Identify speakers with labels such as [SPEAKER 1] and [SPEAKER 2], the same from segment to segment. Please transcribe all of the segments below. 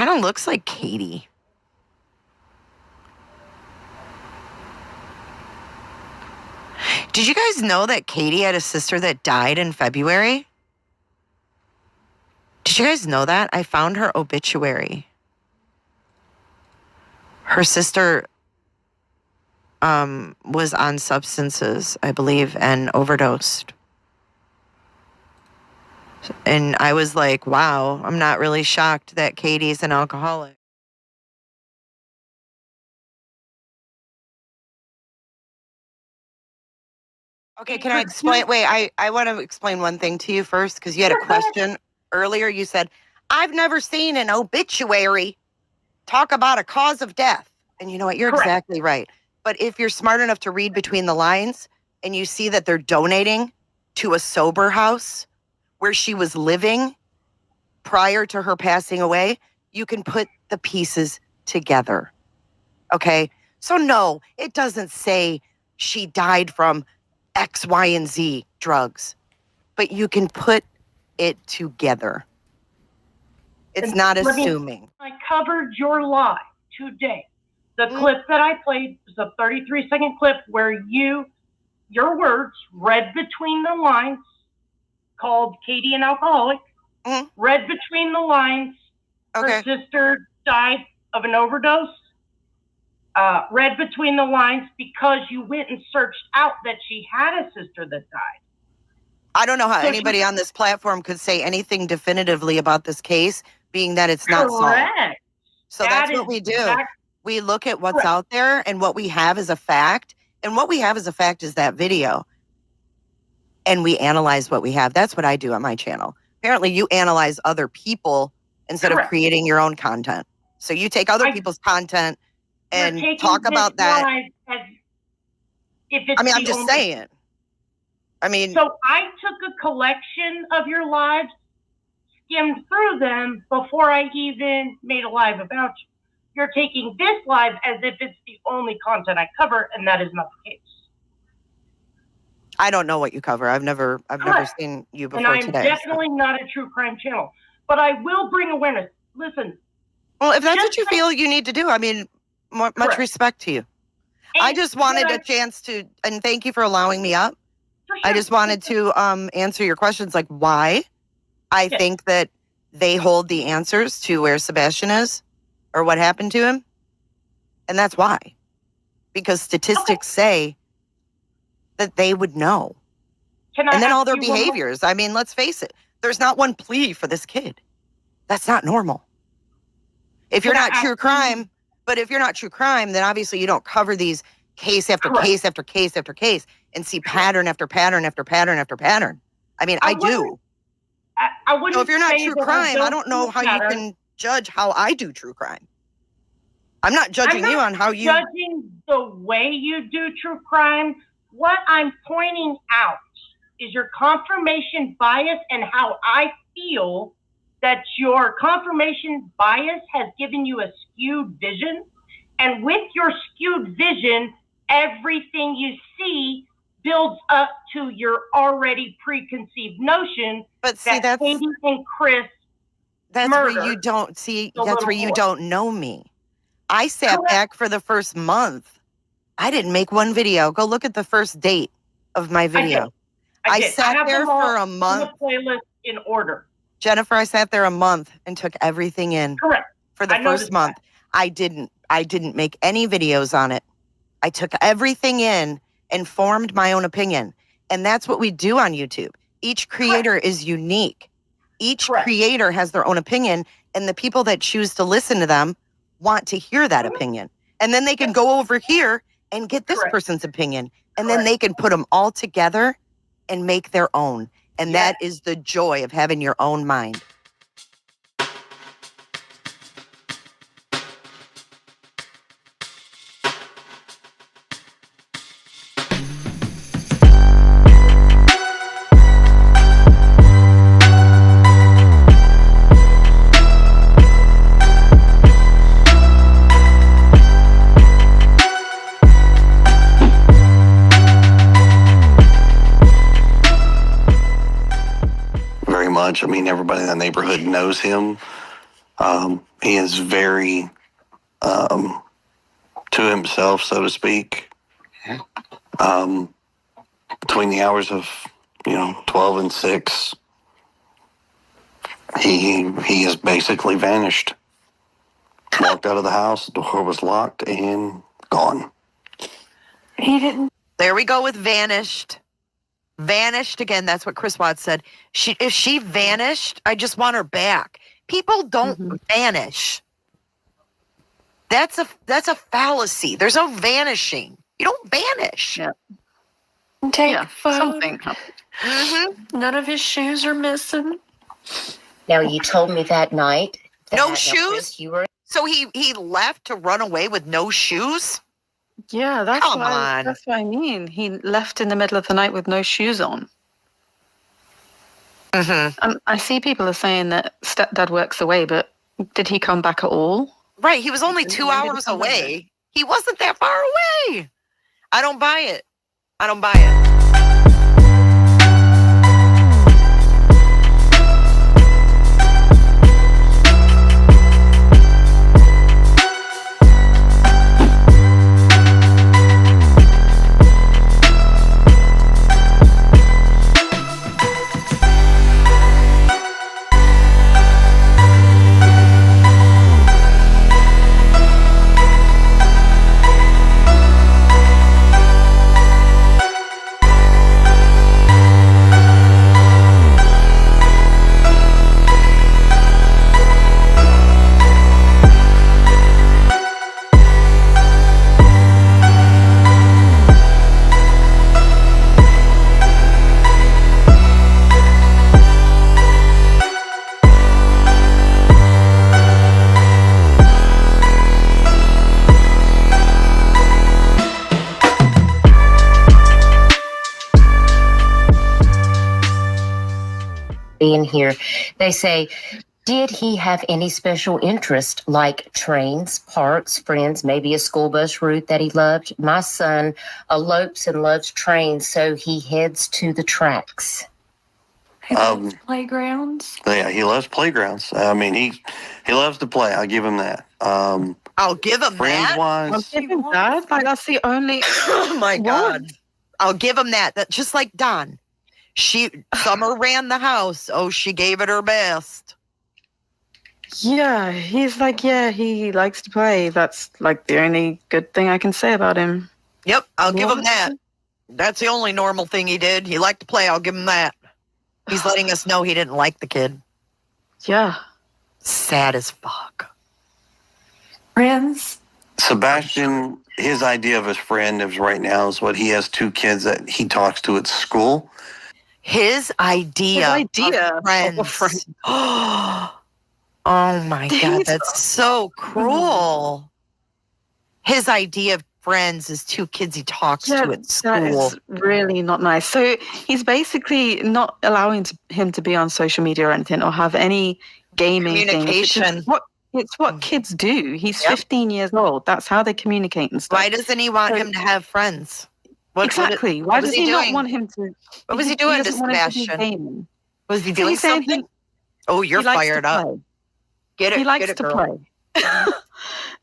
[SPEAKER 1] kind of looks like Katie. Did you guys know that Katie had a sister that died in February? Did you guys know that? I found her obituary. Her sister was on substances, I believe, and overdosed. And I was like, wow, I'm not really shocked that Katie's an alcoholic. Okay, can I explain? Wait, I want to explain one thing to you first, because you had a question earlier. You said, I've never seen an obituary talk about a cause of death. And you know what? You're exactly right. But if you're smart enough to read between the lines and you see that they're donating to a sober house where she was living prior to her passing away, you can put the pieces together. Okay? So no, it doesn't say she died from X, Y, and Z drugs, but you can put it together. It's not assuming.
[SPEAKER 2] I covered your live today. The clip that I played was a 33-second clip where your words read between the lines, called Katie an alcoholic, read between the lines, her sister died of an overdose, read between the lines because you went and searched out that she had a sister that died.
[SPEAKER 1] I don't know how anybody on this platform could say anything definitively about this case, being that it's not solved. So that's what we do. We look at what's out there and what we have as a fact. And what we have as a fact is that video. And we analyze what we have. That's what I do on my channel. Apparently, you analyze other people instead of creating your own content. So you take other people's content and talk about that. I'm just saying.
[SPEAKER 2] So I took a collection of your lives, skimmed through them before I even made a live about you. You're taking this live as if it's the only content I cover, and that is not the case.
[SPEAKER 1] I don't know what you cover. I've never seen you before today.
[SPEAKER 2] And I'm definitely not a true crime channel, but I will bring awareness. Listen.
[SPEAKER 1] Well, if that's what you feel you need to do, much respect to you. And I just wanted a chance to, and thank you for allowing me up. I just wanted to answer your questions, like why I think that they hold the answers to where Sebastian is or what happened to him. And that's why. Because statistics say that they would know. And then all their behaviors. Let's face it. There's not one plea for this kid. That's not normal. If you're not true crime, then obviously you don't cover these case after case after case after case and see pattern after pattern after pattern after pattern. I do. So if you're not true crime, I don't know how you can judge how I do true crime. I'm not judging you on how you...
[SPEAKER 2] judging the way you do true crime. What I'm pointing out is your confirmation bias and how I feel that your confirmation bias has given you a skewed vision. And with your skewed vision, everything you see builds up to your already preconceived notion that Katie and Chris
[SPEAKER 1] that's where you don't see, that's where you don't know me. I sat back for the first month. I didn't make one video. Go look at the first date of my video. I sat there for a month.
[SPEAKER 2] The playlist in order.
[SPEAKER 1] Jennifer, I sat there a month and took everything in.
[SPEAKER 2] Correct.
[SPEAKER 1] For the first month. I didn't make any videos on it. I took everything in and formed my own opinion. And that's what we do on YouTube. Each creator is unique. Each creator has their own opinion, and the people that choose to listen to them want to hear that opinion. And then they can go over here and get this person's opinion. And then they can put them all together and make their own. And that is the joy of having your own mind.
[SPEAKER 3] Everybody in the neighborhood knows him. He is very to himself, so to speak. Between the hours of 12 and 6, he has basically vanished. Walked out of the house, the door was locked, and gone.
[SPEAKER 1] He didn't. There we go with vanished. Vanished again. That's what Chris Watts said. If she vanished, I just want her back. People don't vanish. That's a fallacy. There's no vanishing. You don't vanish.
[SPEAKER 4] Yeah.
[SPEAKER 5] Take photos.
[SPEAKER 4] Something happened.
[SPEAKER 5] None of his shoes are missing.
[SPEAKER 6] Now, you told me that night.
[SPEAKER 1] No shoes? So he left to run away with no shoes?
[SPEAKER 4] Yeah, that's
[SPEAKER 1] Come on.
[SPEAKER 4] That's what I mean. He left in the middle of the night with no shoes on. I see people are saying that stepdad works away, but did he come back at all?
[SPEAKER 1] Right, he was only 2 hours away. He wasn't that far away. I don't buy it. I don't buy it.
[SPEAKER 6] Being here, they say, did he have any special interest like trains, parks, friends, maybe a school bus route that he loved? My son elopes and loves trains, so he heads to the tracks.
[SPEAKER 5] He loves playgrounds.
[SPEAKER 3] Yeah, he loves playgrounds. I mean, he loves to play. I'll give him that.
[SPEAKER 1] I'll give him
[SPEAKER 3] friends
[SPEAKER 1] that.
[SPEAKER 3] wise,
[SPEAKER 4] I'll give him that. Like, that's the only.
[SPEAKER 1] Oh my God. I'll give him that. That just like Don. Summer ran the house. Oh, she gave it her best.
[SPEAKER 4] Yeah, he's like, he likes to play. That's like the only good thing I can say about him.
[SPEAKER 1] Yep, I'll give him that. That's the only normal thing he did. He liked to play. I'll give him that. He's letting us know he didn't like the kid.
[SPEAKER 4] Yeah.
[SPEAKER 1] Sad as fuck.
[SPEAKER 5] Friends.
[SPEAKER 3] Sebastian, his idea of his friend is right now is what he has 2 kids that he talks to at school.
[SPEAKER 1] His idea of friends. Oh my God, that's so cruel. His idea of friends is 2 kids he talks to at school.
[SPEAKER 4] That is really not nice. So he's basically not allowing him to be on social media or anything or have any gaming
[SPEAKER 1] communication.
[SPEAKER 4] It's what kids do. He's 15 years old. That's how they communicate and stuff.
[SPEAKER 1] Why doesn't he want him to have friends?
[SPEAKER 4] Exactly. Why does he not want him to?
[SPEAKER 1] What was he doing to Sebastian? Was he doing something? Oh, you're fired up. Get it.
[SPEAKER 4] He likes
[SPEAKER 1] get it,
[SPEAKER 4] to
[SPEAKER 1] girl.
[SPEAKER 4] play.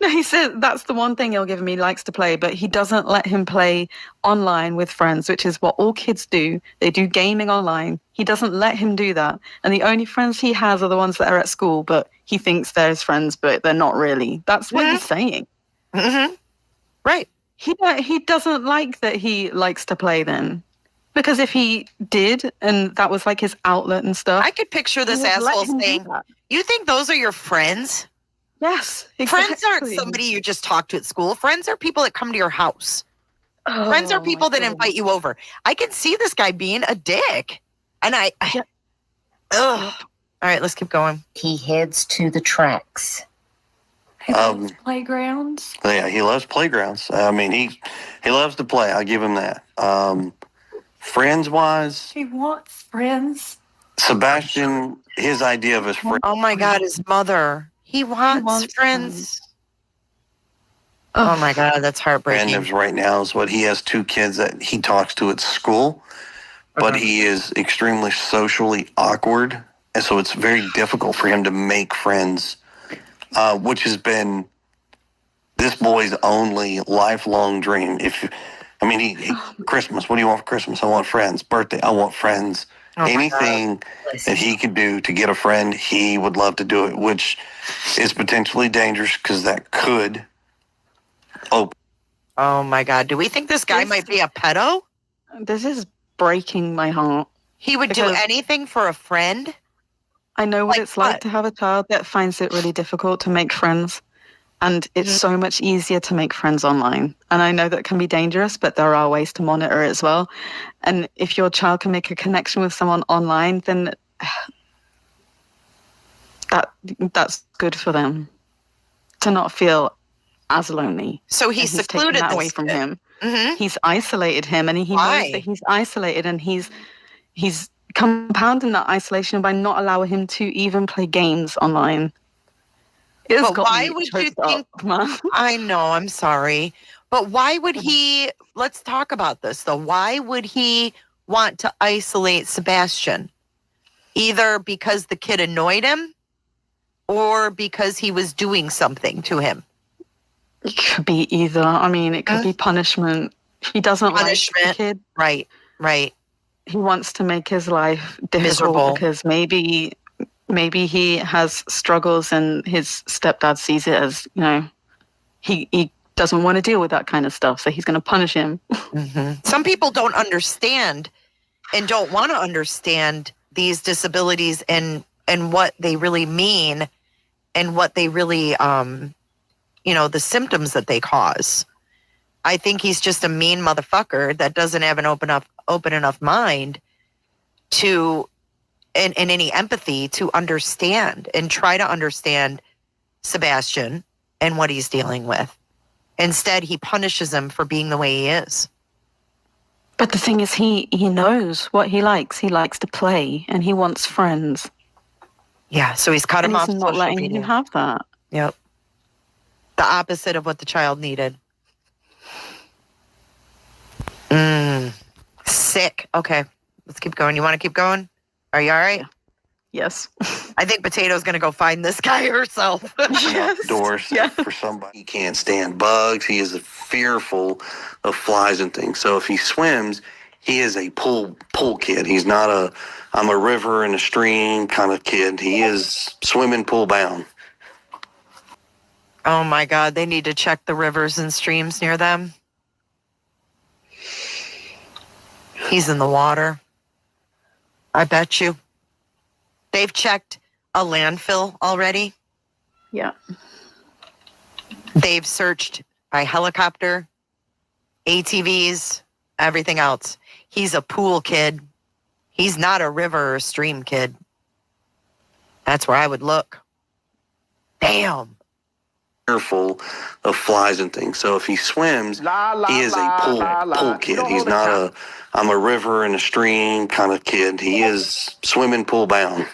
[SPEAKER 4] No, he said that's the one thing he'll give him. He likes to play, but he doesn't let him play online with friends, which is what all kids do. They do gaming online. He doesn't let him do that. And the only friends he has are the ones that are at school, but he thinks they're his friends, but they're not really. That's what he's saying.
[SPEAKER 1] Mm-hmm. Right.
[SPEAKER 4] He doesn't like that he likes to play then. Because if he did, and that was like his outlet and stuff.
[SPEAKER 1] I could picture this asshole saying, you think those are your friends?
[SPEAKER 4] Yes, exactly.
[SPEAKER 1] Friends aren't somebody you just talk to at school. Friends are people that come to your house. Friends are people that invite you over. I can see this guy being a dick. And ugh. All right, let's keep going.
[SPEAKER 6] He heads to the tracks.
[SPEAKER 5] He loves playgrounds.
[SPEAKER 3] Yeah, he loves playgrounds. I mean, he loves to play. I'll give him that. Friends wise,
[SPEAKER 5] He wants friends.
[SPEAKER 3] Sebastian, his idea of his friend.
[SPEAKER 1] Oh my God, his mother. He wants friends. Oh my God, that's heartbreaking.
[SPEAKER 3] Friend right now is what he has 2 kids that he talks to at school, but he is extremely socially awkward, and so it's very difficult for him to make friends which has been this boy's only lifelong dream. Christmas, what do you want for Christmas? I want friends. Birthday, I want friends.
[SPEAKER 1] Oh my
[SPEAKER 3] Anything that he could do to get a friend, he would love to do it, which is potentially dangerous because that could open.
[SPEAKER 1] Oh my God. Do we think this guy might be a pedo?
[SPEAKER 4] This is breaking my heart.
[SPEAKER 1] He would do
[SPEAKER 4] Because-
[SPEAKER 1] anything for a friend?
[SPEAKER 4] I know what
[SPEAKER 1] Like
[SPEAKER 4] it's like
[SPEAKER 1] what?
[SPEAKER 4] to have a child that finds it really difficult to make friends. And it's so much easier to make friends online. And I know that can be dangerous, but there are ways to monitor it as well. And if your child can make a connection with someone online, then that's good for them to not feel as lonely.
[SPEAKER 1] So he
[SPEAKER 4] And he's taken
[SPEAKER 1] secluded
[SPEAKER 4] that
[SPEAKER 1] this
[SPEAKER 4] away from
[SPEAKER 1] kid.
[SPEAKER 4] him.
[SPEAKER 1] Mm-hmm.
[SPEAKER 4] He's isolated him, and he
[SPEAKER 1] Why?
[SPEAKER 4] knows that he's isolated, and he's compounding that isolation by not allowing him to even play games online. It's
[SPEAKER 1] But
[SPEAKER 4] got
[SPEAKER 1] why
[SPEAKER 4] me
[SPEAKER 1] would you
[SPEAKER 4] choked
[SPEAKER 1] think?
[SPEAKER 4] up, man.
[SPEAKER 1] I know, I'm sorry. But why would he? Let's talk about this though. Why would he want to isolate Sebastian? Either because the kid annoyed him or because he was doing something to him.
[SPEAKER 4] It could be either. I mean, it could be punishment. He doesn't like the
[SPEAKER 1] Punishment.
[SPEAKER 4] kid.
[SPEAKER 1] Right.
[SPEAKER 4] He wants to make his life difficult
[SPEAKER 1] Miserable.
[SPEAKER 4] because maybe he has struggles and his stepdad sees it as, he doesn't want to deal with that kind of stuff. So he's going to punish him.
[SPEAKER 1] Mm-hmm. Some people don't understand and don't want to understand these disabilities and what they really mean and what they really, the symptoms that they cause. I think he's just a mean motherfucker that doesn't have an open enough mind to, and any empathy to understand and try to understand Sebastian and what he's dealing with. Instead, he punishes him for being the way he is.
[SPEAKER 4] But the thing is, he knows what he likes. He likes to play and he wants friends.
[SPEAKER 1] Yeah, so he's cut
[SPEAKER 4] And
[SPEAKER 1] him off
[SPEAKER 4] he's not
[SPEAKER 1] social
[SPEAKER 4] letting
[SPEAKER 1] media.
[SPEAKER 4] him have that.
[SPEAKER 1] Yep. The opposite of what the child needed. Sick. Okay, let's keep going. You want to keep going? Are you all right?
[SPEAKER 4] Yeah. Yes.
[SPEAKER 1] I think Potato's going to go find this guy herself.
[SPEAKER 4] Yes.
[SPEAKER 3] Doors
[SPEAKER 4] Yeah.
[SPEAKER 3] for somebody. He can't stand bugs. He is fearful of flies and things. So if he swims, he is a pool kid. He's not I'm a river and a stream kind of kid. He is swimming pool bound.
[SPEAKER 1] Oh my God, they need to check the rivers and streams near them. He's in the water. I bet you. They've checked a landfill already.
[SPEAKER 4] Yeah.
[SPEAKER 1] They've searched by helicopter, ATVs, everything else. He's a pool kid. He's not a river or stream kid. That's where I would look. Damn.
[SPEAKER 3] Fearful of flies and things. So if he swims, he is a pool kid. He's not I'm a river and a stream kind of kid. He is swimming pool bound.